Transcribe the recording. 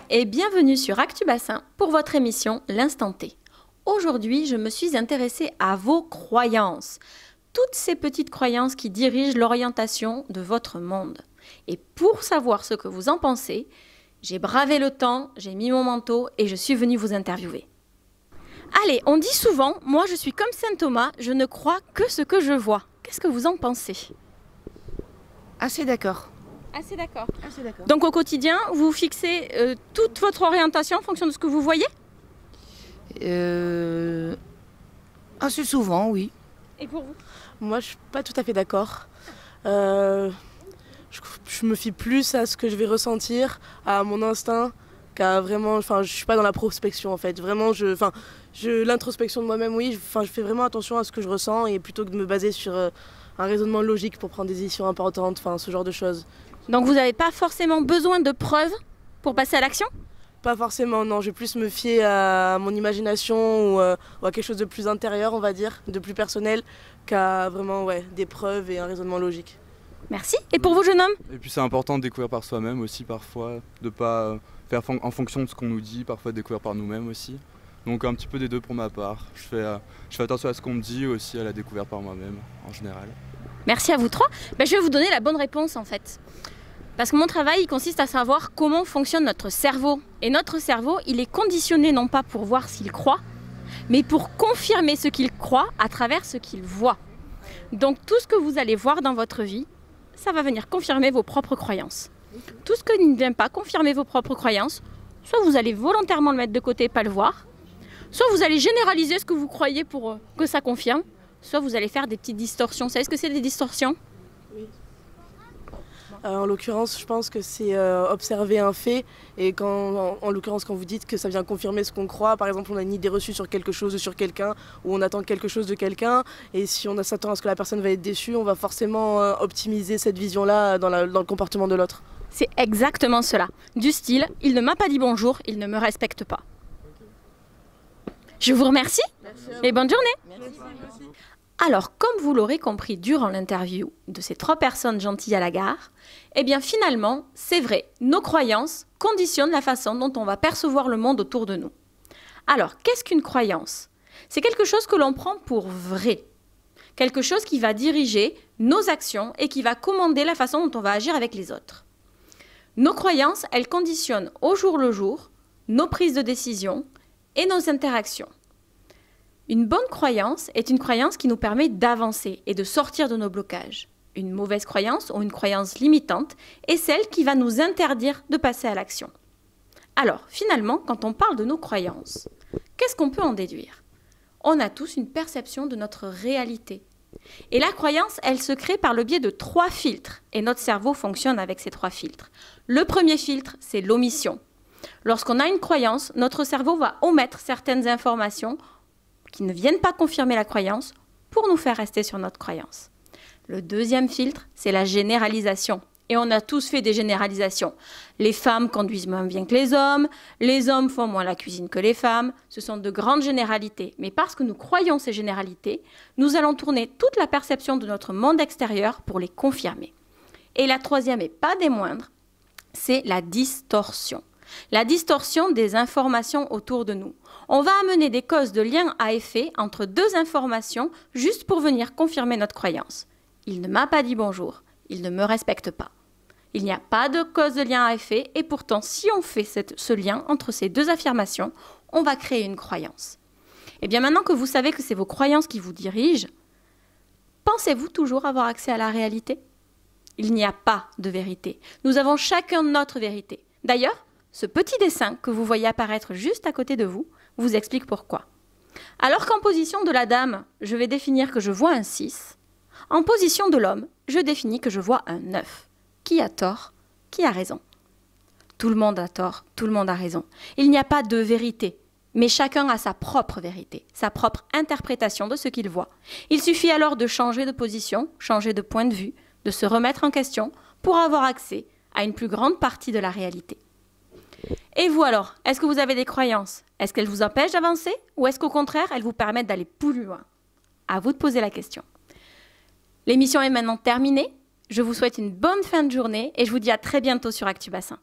et bienvenue sur ActuBassin pour votre émission L'Instant T. Aujourd'hui, je me suis intéressée à vos croyances, toutes ces petites croyances qui dirigent l'orientation de votre monde. Et pour savoir ce que vous en pensez, j'ai bravé le temps, j'ai mis mon manteau et je suis venue vous interviewer. Allez, on dit souvent, moi je suis comme Saint Thomas, je ne crois que ce que je vois. Qu'est-ce que vous en pensez? Assez d'accord. Assez d'accord. Assez d'accord. Donc au quotidien, vous fixez toute votre orientation en fonction de ce que vous voyez? Assez souvent, oui. Et pour vous? Moi, je suis pas tout à fait d'accord. Je me fie plus à ce que je vais ressentir, à mon instinct, qu'à vraiment. Enfin, je suis pas dans la prospection en fait. Vraiment, l'introspection de moi-même, oui. Je fais vraiment attention à ce que je ressens et plutôt que de me baser sur un raisonnement logique pour prendre des décisions importantes, enfin, ce genre de choses. Donc vous n'avez pas forcément besoin de preuves pour passer à l'action? Pas forcément, non. Je vais plus me fier à mon imagination ou à quelque chose de plus intérieur, on va dire, de plus personnel, qu'à vraiment des preuves et un raisonnement logique. Merci. Et pour vous, jeune homme? Et puis c'est important de découvrir par soi-même aussi parfois, de pas faire en fonction de ce qu'on nous dit, parfois découvrir par nous-mêmes aussi. Donc un petit peu des deux pour ma part. Je fais attention à ce qu'on me dit, aussi à la découverte par moi-même en général. Merci à vous trois. Je vais vous donner la bonne réponse en fait. Parce que mon travail, il consiste à savoir comment fonctionne notre cerveau. Et notre cerveau, il est conditionné non pas pour voir s'il croit, mais pour confirmer ce qu'il croit à travers ce qu'il voit. Donc tout ce que vous allez voir dans votre vie, ça va venir confirmer vos propres croyances. Tout ce qui ne vient pas confirmer vos propres croyances, soit vous allez volontairement le mettre de côté et pas le voir, soit vous allez généraliser ce que vous croyez pour que ça confirme, soit vous allez faire des petites distorsions. Vous savez ce que c'est des distorsions? Oui. En l'occurrence, je pense que c'est observer un fait et en l'occurrence quand vous dites que ça vient confirmer ce qu'on croit, par exemple on a une idée reçue sur quelque chose ou sur quelqu'un ou on attend quelque chose de quelqu'un et si on s'attend à ce que la personne va être déçue, on va forcément optimiser cette vision-là dans le comportement de l'autre. C'est exactement cela. Du style, il ne m'a pas dit bonjour, il ne me respecte pas. Je vous remercie et bonne journée. Merci. Alors, comme vous l'aurez compris durant l'interview de ces trois personnes gentilles à la gare, eh bien finalement, c'est vrai, nos croyances conditionnent la façon dont on va percevoir le monde autour de nous. Alors, qu'est-ce qu'une croyance? C'est quelque chose que l'on prend pour vrai. Quelque chose qui va diriger nos actions et qui va commander la façon dont on va agir avec les autres. Nos croyances, elles conditionnent au jour le jour nos prises de décision et nos interactions. Une bonne croyance est une croyance qui nous permet d'avancer et de sortir de nos blocages. Une mauvaise croyance ou une croyance limitante est celle qui va nous interdire de passer à l'action. Alors, finalement, quand on parle de nos croyances, qu'est-ce qu'on peut en déduire? On a tous une perception de notre réalité. Et la croyance, elle se crée par le biais de 3 filtres. Et notre cerveau fonctionne avec ces 3 filtres. Le premier filtre, c'est l'omission. Lorsqu'on a une croyance, notre cerveau va omettre certaines informations qui ne viennent pas confirmer la croyance pour nous faire rester sur notre croyance. Le deuxième filtre, c'est la généralisation. Et on a tous fait des généralisations. Les femmes conduisent moins bien que les hommes font moins la cuisine que les femmes. Ce sont de grandes généralités. Mais parce que nous croyons ces généralités, nous allons tourner toute la perception de notre monde extérieur pour les confirmer. Et la troisième, et pas des moindres, c'est la distorsion. La distorsion des informations autour de nous. On va amener des causes de lien à effet entre 2 informations juste pour venir confirmer notre croyance. Il ne m'a pas dit bonjour, il ne me respecte pas. Il n'y a pas de cause de lien à effet et pourtant si on fait ce lien entre ces 2 affirmations, on va créer une croyance. Et bien maintenant que vous savez que c'est vos croyances qui vous dirigent, pensez-vous toujours avoir accès à la réalité? Il n'y a pas de vérité. Nous avons chacun notre vérité. D'ailleurs, ce petit dessin que vous voyez apparaître juste à côté de vous vous explique pourquoi. Alors qu'en position de la dame, je vais définir que je vois un 6, en position de l'homme, je définis que je vois un 9. Qui a tort? Qui a raison? Tout le monde a tort, tout le monde a raison. Il n'y a pas de vérité, mais chacun a sa propre vérité, sa propre interprétation de ce qu'il voit. Il suffit alors de changer de position, changer de point de vue, de se remettre en question pour avoir accès à une plus grande partie de la réalité. Et vous alors, est-ce que vous avez des croyances? Est-ce qu'elles vous empêchent d'avancer ou est-ce qu'au contraire, elles vous permettent d'aller plus loin? À vous de poser la question. L'émission est maintenant terminée. Je vous souhaite une bonne fin de journée et je vous dis à très bientôt sur ActuBassin.